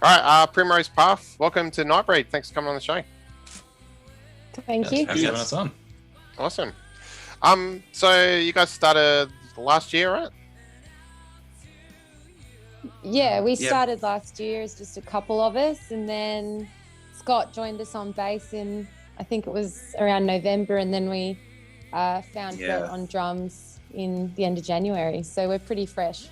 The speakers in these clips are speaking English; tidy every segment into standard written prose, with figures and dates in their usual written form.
All right, Primrose Path, welcome to Nightbreed. Thanks for coming on the show. Thank you. Thanks for having us on. Awesome. So you guys started last year, right? Yeah, we started last year as just a couple of us, and then Scott joined us on bass in, I think it was around November, and then we found Brett on drums in the end of January. So we're pretty fresh.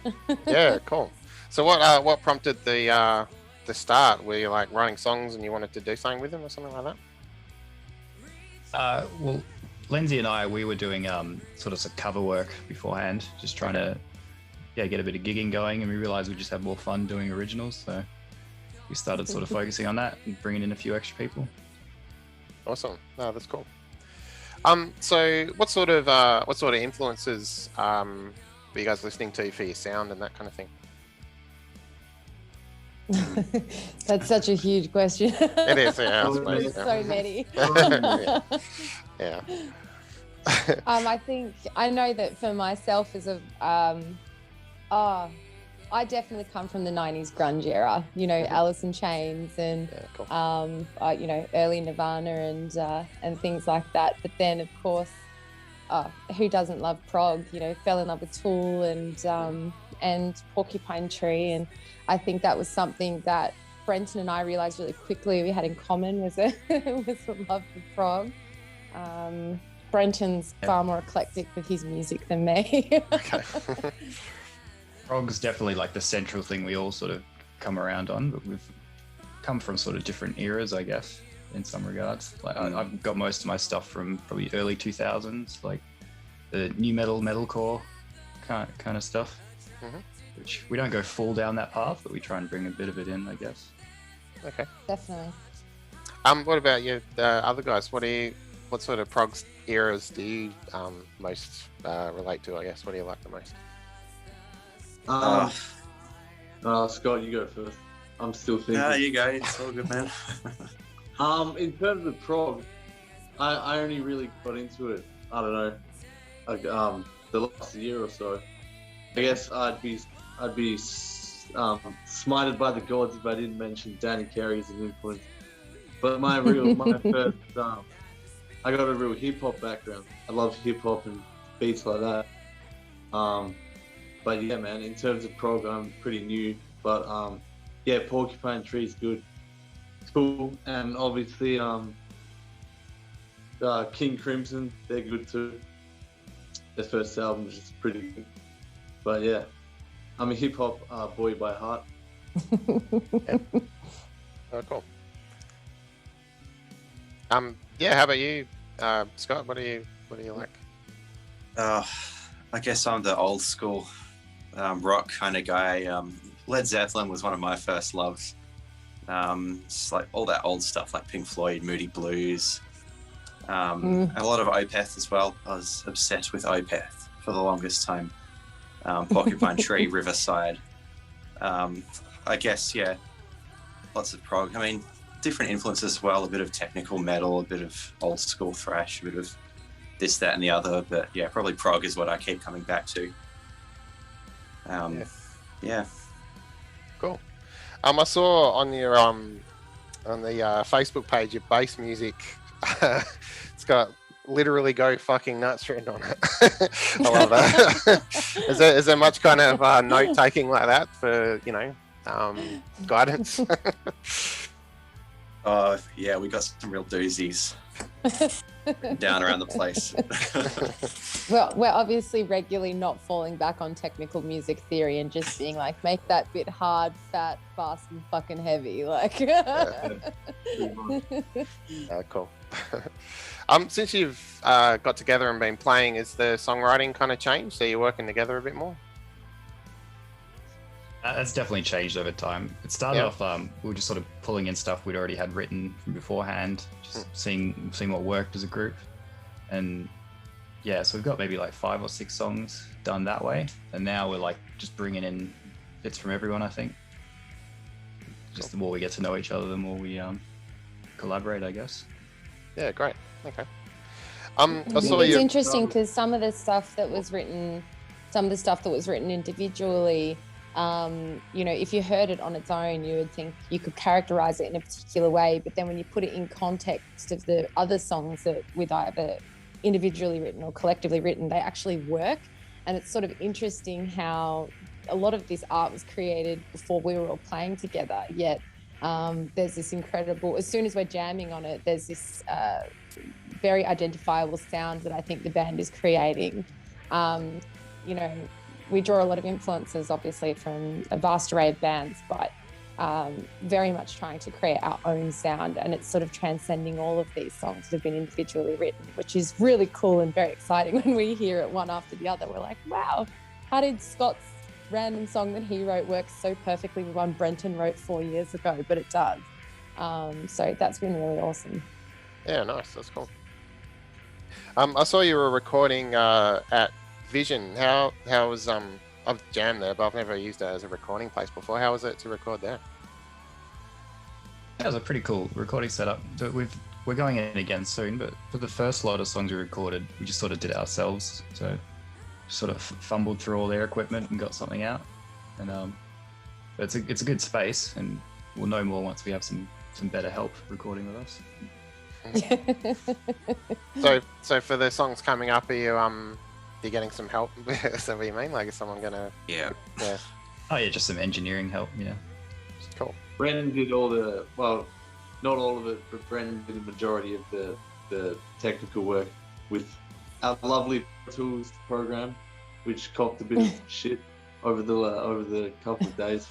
Yeah, cool. So what prompted the start? Were you like writing songs and you wanted to do something with them or something like that? Well, Lindsay and I, we were doing sort of some cover work beforehand, just trying to get a bit of gigging going, and we realized we just had more fun doing originals, so we started sort of focusing on that and bringing in a few extra people. Awesome. No, that's cool. So what sort of influences were you guys listening to for your sound and that kind of thing? That's such a huge question. It is, yeah. I suppose, There's so many. Yeah. I think I know that for myself as a I definitely come from the 90s grunge era, Alice in Chains and early Nirvana and things like that. But then of course, who doesn't love prog? Fell in love with Tool and Porcupine Tree, and I think that was something that Brenton and I realized really quickly we had in common was a love for prog. Brenton's far more eclectic with his music than me. Okay. Prog's definitely like the central thing we all sort of come around on, but we've come from sort of different eras, I guess, in some regards. Like I've got most of my stuff from probably early 2000s, like the new metalcore kind of stuff. Mm-hmm. Which we don't go full down that path, but we try and bring a bit of it in, I guess. Okay. Definitely. What about you, the other guys? What sort of prog eras do you most relate to? I guess. What do you like the most? Scott, you go first. I'm still thinking. No, you go. It's all good, man. In terms of prog, I only really got into it. I don't know, like the last year or so. I guess I'd be smited by the gods if I didn't mention Danny Carey as an influence. But my first, I got a real hip hop background. I love hip hop and beats like that. But yeah, man, in terms of prog, I'm pretty new. But Porcupine Tree is good. It's cool, and obviously King Crimson, they're good too. Their first album is just pretty good. But yeah, I'm a hip hop boy by heart. Yeah. Oh, cool. How about you, Scott? What do you like? I guess I'm the old school rock kind of guy. Led Zeppelin was one of my first loves. It's like all that old stuff like Pink Floyd, Moody Blues, and a lot of Opeth as well. I was obsessed with Opeth for the longest time. Porcupine Tree, Riverside. I guess, lots of prog. I mean, different influences as well, a bit of technical metal, a bit of old school thrash, a bit of this, that, and the other. But yeah, probably prog is what I keep coming back to. Cool. I saw on your on the Facebook page your bass music. It's got literally "Go fucking nuts" written on it. I love that. Is there much kind of note taking like that for guidance? Oh yeah, we got some real doozies down around the place. Well, we're obviously regularly not falling back on technical music theory and just being like, make that bit hard, fat, fast, and fucking heavy. Like, Cool. Since you've got together and been playing, is the songwriting kind of changed? So you're working together a bit more? That's definitely changed over time. It started off, we were just sort of pulling in stuff we'd already had written from beforehand, just seeing what worked as a group. And yeah, so we've got maybe like 5 or 6 songs done that way. And now we're like just bringing in bits from everyone, I think. Just the more we get to know each other, the more we collaborate, I guess. Yeah, great. Okay. It's interesting because some of the stuff that was written individually you know, if you heard it on its own, you would think you could characterize it in a particular way, but then when you put it in context of the other songs that with either individually written or collectively written, they actually work. And it's sort of interesting how a lot of this art was created before we were all playing together, yet there's this incredible, as soon as we're jamming on it, there's this very identifiable sound that I think the band is creating. You know, we draw a lot of influences, obviously, from a vast array of bands, but very much trying to create our own sound, and it's sort of transcending all of these songs that have been individually written, which is really cool and very exciting. When we hear it one after the other, we're like, wow, how did Scott's random song that he wrote work so perfectly with one Brenton wrote 4 years ago? But it does. So that's been really awesome. Yeah, nice. That's cool. I saw you were recording at Vision. How was I've jammed there, but I've never used it as a recording place before. How was it to record there? That was a pretty cool recording setup. So we're going in again soon, but for the first lot of songs we recorded, we just sort of did it ourselves. So sort of fumbled through all their equipment and got something out. And it's a good space, and we'll know more once we have some better help recording with us. So for the songs coming up, are you're getting some help? Is that what you mean? Like, is someone gonna? Yeah. Oh yeah, just some engineering help. Yeah. Cool. Brendan did all the, well, not all of it, but Brendan did the majority of the technical work with our lovely Tools program, which copped a bit of shit over the couple of days.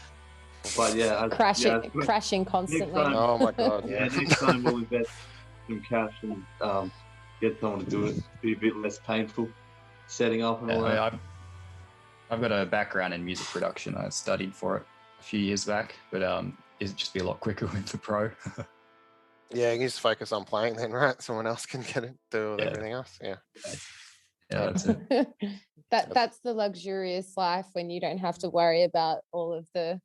But yeah, crashing constantly. Oh my god! Yeah. Next time we'll invest some cash and get someone to do it. Be a bit less painful setting up and all that. I've got a background in music production. I studied for it a few years back, but it'd just be a lot quicker with the pro. Yeah, you can just focus on playing then, right? Someone else can do everything else. Yeah. Yeah, that's it. That's the luxurious life when you don't have to worry about all of the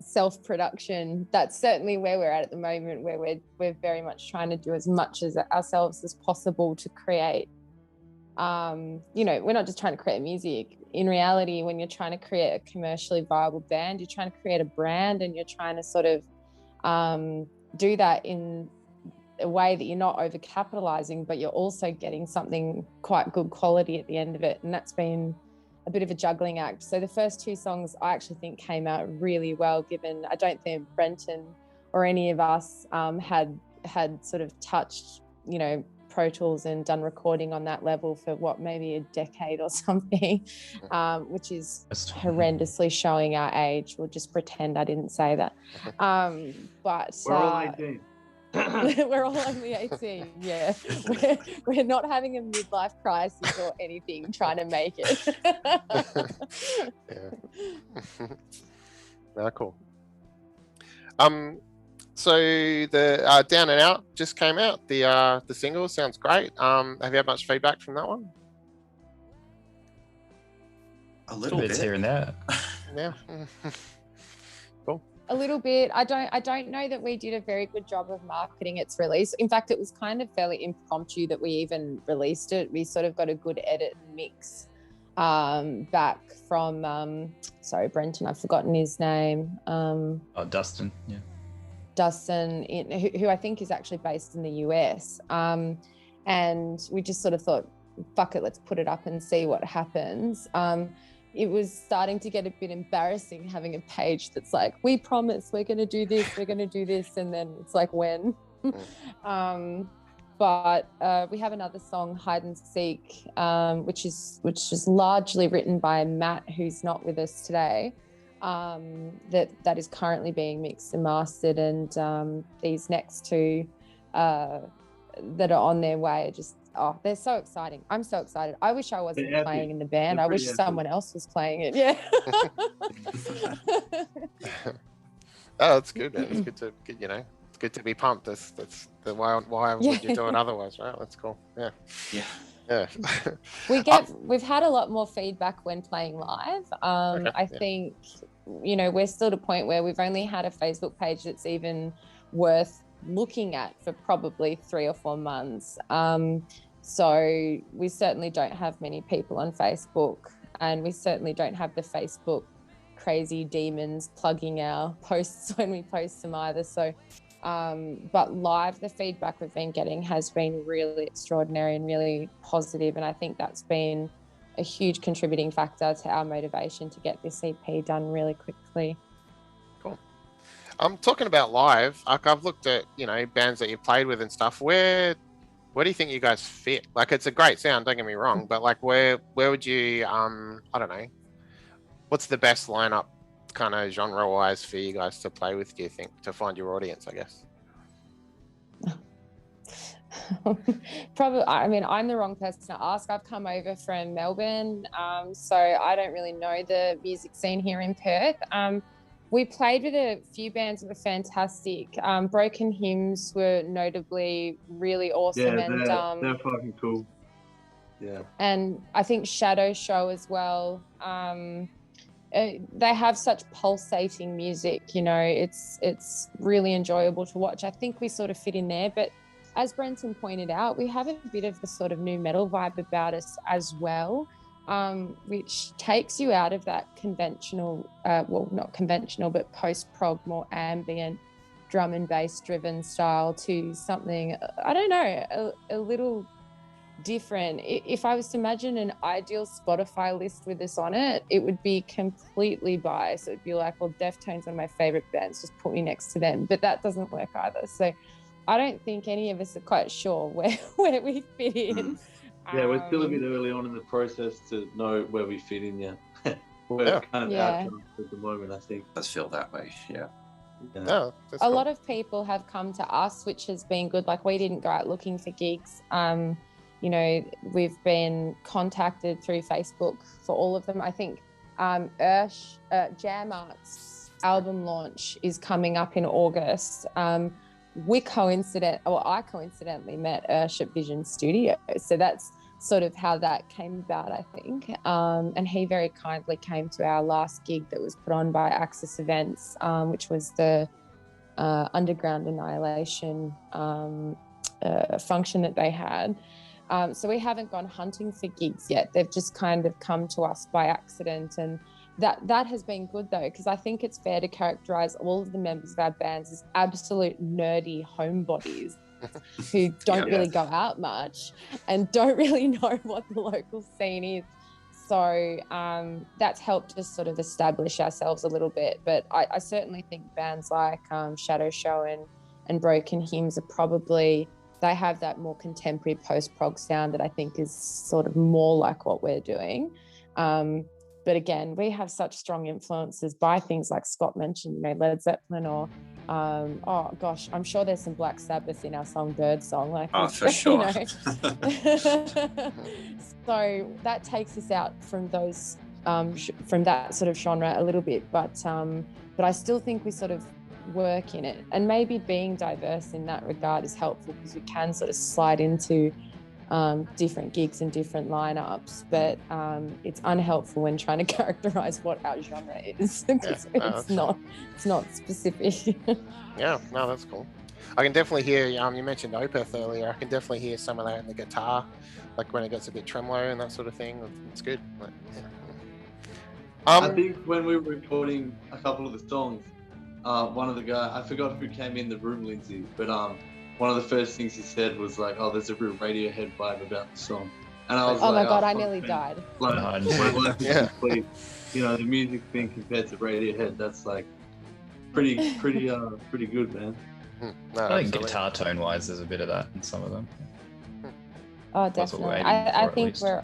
self-production. That's certainly where we're at the moment, where we're very much trying to do as much as ourselves as possible to create. You know, we're not just trying to create music. In reality, when you're trying to create a commercially viable band, you're trying to create a brand, and you're trying to sort of do that in a way that you're not overcapitalizing, but you're also getting something quite good quality at the end of it. And that's been a bit of a juggling act. So the first two songs I actually think came out really well, given I don't think Brenton or any of us had sort of touched, you know, Pro Tools and done recording on that level for maybe a decade or something, which is horrendously showing our age. We'll just pretend I didn't say that. But we're all 18. We're all only 18, yeah. We're not having a midlife crisis or anything trying to make it. Yeah. No, cool. So the Down and Out just came out. The single sounds great. Have you had much feedback from that one? A little bit here and there. Yeah. Cool. A little bit. I don't know that we did a very good job of marketing its release. In fact, it was kind of fairly impromptu that we even released it. We sort of got a good edit and mix back from sorry, Brenton, I've forgotten his name. Dustin, yeah. Dustin, who I think is actually based in the US. And we just sort of thought, fuck it, let's put it up and see what happens. It was starting to get a bit embarrassing having a page that's like, we promise we're going to do this, we're going to do this. And then it's like, when? But we have another song, Hide and Seek, which is largely written by Matt, who's not with us today. That is currently being mixed and mastered, and these next two that are on their way are just, they're so exciting. I'm so excited. I wish I wasn't playing in the band. I wish someone else was playing it. Yeah. Oh, that's good, man. It's good to get, you know, it's good to be pumped. That's the why would you do it otherwise, right? That's cool. Yeah. We've had a lot more feedback when playing live. I think, you know, we're still at a point where we've only had a Facebook page that's even worth looking at for probably 3 or 4 months. So we certainly don't have many people on Facebook, and we certainly don't have the Facebook crazy demons plugging our posts when we post them either. So, but live, the feedback we've been getting has been really extraordinary and really positive. And I think that's been a huge contributing factor to our motivation to get this EP done really quickly. Cool. I'm talking about live. I've looked at, bands that you've played with and stuff. Where do you think you guys fit? Like, it's a great sound, don't get me wrong, but like, where would you, I don't know, what's the best lineup kind of genre wise for you guys to play with, do you think, to find your audience, I guess? Probably, I mean, I'm the wrong person to ask. I've come over from Melbourne, so I don't really know the music scene here in Perth. We played with a few bands that were fantastic. Broken Hymns were notably really awesome. Yeah, they're fucking cool. Yeah. And I think Shadow Show as well. They have such pulsating music, it's really enjoyable to watch. I think we sort of fit in there, but as Brenton pointed out, we have a bit of the sort of new metal vibe about us as well, which takes you out of that conventional, well, not conventional, but post-prog, more ambient, drum and bass driven style to something, I don't know, a little different. If I was to imagine an ideal Spotify list with this on it, it would be completely biased. It would be like, well, Deftones, one of my favorite bands, just put me next to them, but that doesn't work either. So I don't think any of us are quite sure where we fit in. Yeah, we're still a bit early on in the process to know where we fit in. We're kind of outcast at the moment, I think. Does feel that way, yeah. No, a lot of people have come to us, which has been good. Like, we didn't go out looking for gigs. We've been contacted through Facebook for all of them. I think Jam Art's album launch is coming up in August. I coincidentally met Ursh at Vision Studios. So that's sort of how that came about, I think. And he very kindly came to our last gig that was put on by Axis Events, which was the Underground Annihilation function that they had. So we haven't gone hunting for gigs yet. They've just kind of come to us by accident. And that has been good, though, because I think it's fair to characterize all of the members of our bands as absolute nerdy homebodies who don't really go out much and don't really know what the local scene is. So that's helped us sort of establish ourselves a little bit. But I certainly think bands like Shadow Show and Broken Hymns are probably... they have that more contemporary post-prog sound that I think is sort of more like what we're doing. But again, we have such strong influences by things like Scott mentioned, Led Zeppelin or, I'm sure there's some Black Sabbath in our song Birdsong. For sure. So that takes us out from those, from that sort of genre a little bit. But I still think we sort of work in it, and maybe being diverse in that regard is helpful because we can sort of slide into different gigs and different lineups, but it's unhelpful when trying to characterize what our genre is because it's not specific. Yeah, no, that's cool. I can definitely hear, you mentioned Opeth earlier, I can definitely hear some of that in the guitar, like when it gets a bit tremolo and that sort of thing. It's good. But, I think when we were recording a couple of the songs, one of the guys, I forgot who came in the room, Lindsay, but one of the first things he said was like, "Oh, there's a real Radiohead vibe about the song," and I was "Oh like, my god, I nearly died." Like, my life is complete. The music thing compared to Radiohead, that's like pretty good, man. No, I think guitar tone wise, there's a bit of that in some of them. Oh, definitely. I think we're.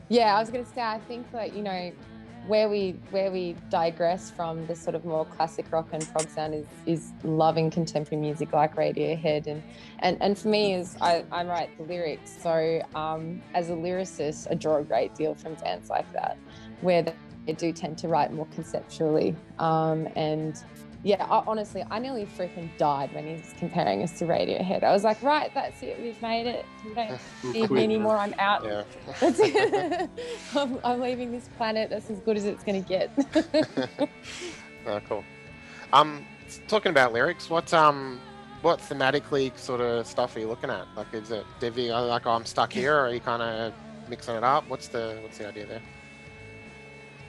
Yeah, I was going to say, I think that where we digress from the sort of more classic rock and prog sound is loving contemporary music like Radiohead, and for me I write the lyrics, so as a lyricist I draw a great deal from bands like that where they do tend to write more conceptually, and yeah, honestly, I nearly freaking died when he's comparing us to Radiohead. I was like, right, that's it, we've made it. You don't need me anymore, I'm out. Yeah. That's it. I'm leaving this planet. That's as good as it's going to get. Oh, cool. Talking about lyrics, what thematically sort of stuff are you looking at? Like, is it Devi, like, I'm stuck here, or are you kind of mixing it up? What's the idea there?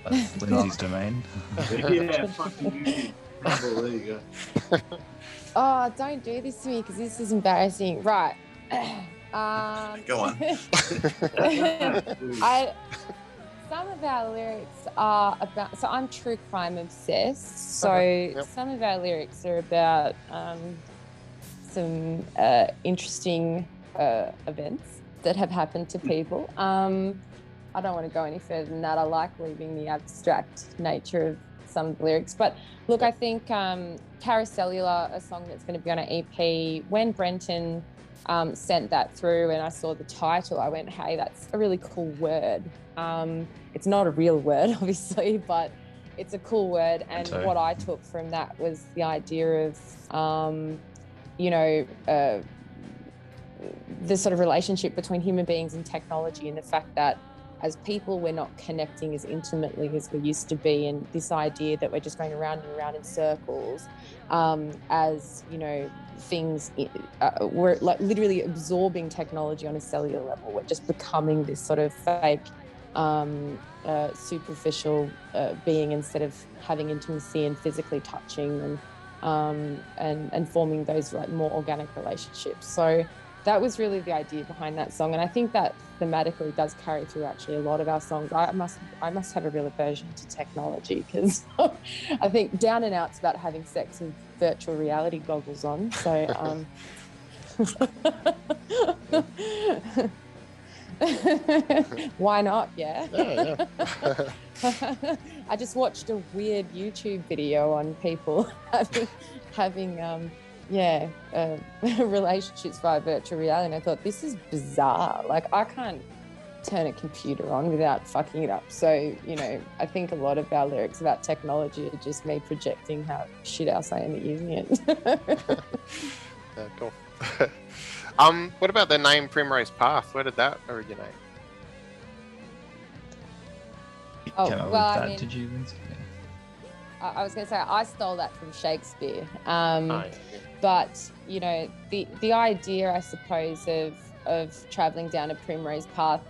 That's Lindsay's domain. Yeah, fucking easy. Well, there you go. Oh, don't do this to me because this is embarrassing. Right. Go on. Some of our lyrics are about. So I'm true crime obsessed. So Yep. some of our lyrics are about some interesting events that have happened to people. I don't want to go any further than that. I like leaving the abstract nature of some of the lyrics. But look, I think Carousellular, a song that's going to be on an EP, when Brenton sent that through and I saw the title, I went, hey, that's a really cool word. It's not a real word, obviously, but it's a cool word. And what I took from that was the idea of, the sort of relationship between human beings and technology, and the fact that as people, we're not connecting as intimately as we used to be. And this idea that we're just going around and around in circles, as, things, we're like literally absorbing technology on a cellular level. We're just becoming this sort of fake, superficial being instead of having intimacy and physically touching and forming those like more organic relationships. So that was really the idea behind that song, and I think that thematically does carry through actually a lot of our songs. I must have a real aversion to technology because I think down and out's about having sex with virtual reality goggles on. So why not? Yeah. I just watched a weird YouTube video on people having relationships via virtual reality, and I thought, this is bizarre. Like, I can't turn a computer on without fucking it up. So, I think a lot of our lyrics about technology are just me projecting how shit else I am at using it. Cool. What about the name Primrose Path? Where did that originate? Did you, Lindsay? I was going to say, I stole that from Shakespeare. But, the idea, I suppose, of traveling down a Primrose Path,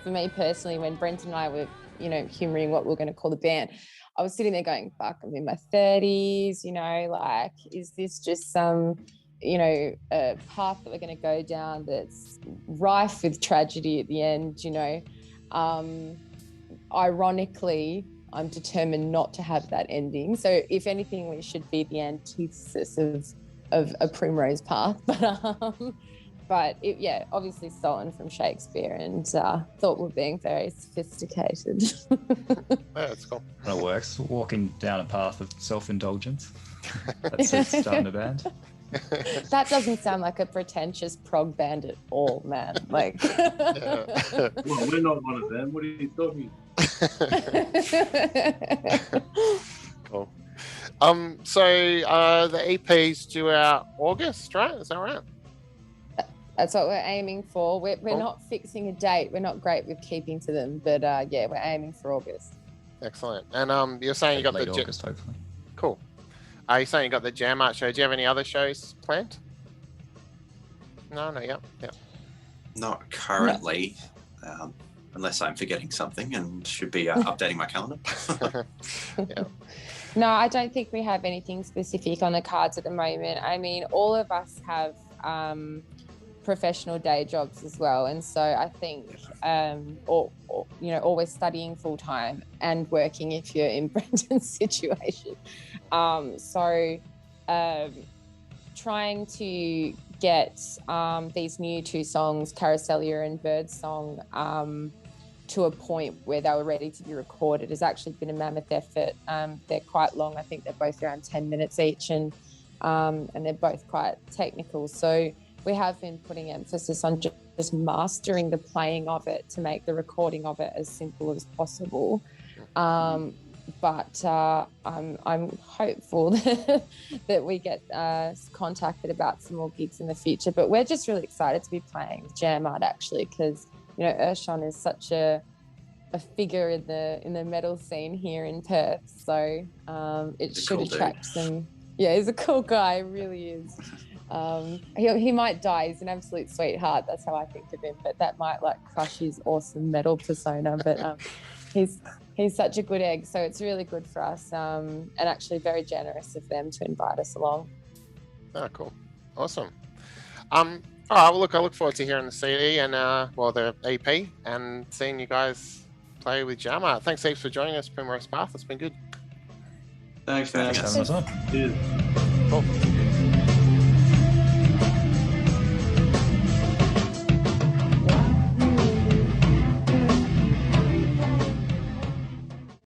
for me personally, when Brent and I were, humouring what we're going to call the band, I was sitting there going, fuck, I'm in my 30s, like, is this just some, a path that we're going to go down that's rife with tragedy at the end, Ironically, I'm determined not to have that ending. So if anything, we should be the antithesis of a Primrose Path. But obviously stolen from Shakespeare, and thought we're being very sophisticated. That's cool. It works. Walking down a path of self-indulgence. That's it, starting a band. That doesn't sound like a pretentious prog band at all, man. Like, well, we're not one of them. What are you talking? Cool. So the EP's due out August, right? Is that right? That's what we're aiming for. We're Cool. not fixing a date. We're not great with keeping to them, but we're aiming for August. Excellent. And you're saying you got late the August, hopefully. Cool. You're saying you got the Jam Art show. Do you have any other shows planned? No, yeah. Not currently, unless I'm forgetting something and should be updating my calendar. Yeah. No, I don't think we have anything specific on the cards at the moment. I mean, all of us have professional day jobs as well, and so I think, always studying full time and working if you're in Brendan's situation. Trying to get these new two songs, Carousellular and Birdsong, to a point where they were ready to be recorded has actually been a mammoth effort. They're quite long. I think they're both around 10 minutes each, and they're both quite technical. So we have been putting emphasis on just mastering the playing of it to make the recording of it as simple as possible. But I'm hopeful that we get contacted about some more gigs in the future. But we're just really excited to be playing with Jam Art, actually, because Ershon is such a figure in the metal scene here in Perth. So it should attract some. Yeah, he's a cool guy. He really is. He might die. He's an absolute sweetheart. That's how I think of him. But that might crush his awesome metal persona. But he's such a good egg, so it's really good for us, and actually very generous of them to invite us along. Oh, cool. Awesome. All right, well, look, I look forward to hearing the CD and the EP and seeing you guys play with Jammer. Thanks heaps for joining us, Primrose Path. It's been good. Thanks, man. Thanks for having us on. Cheers. Cool.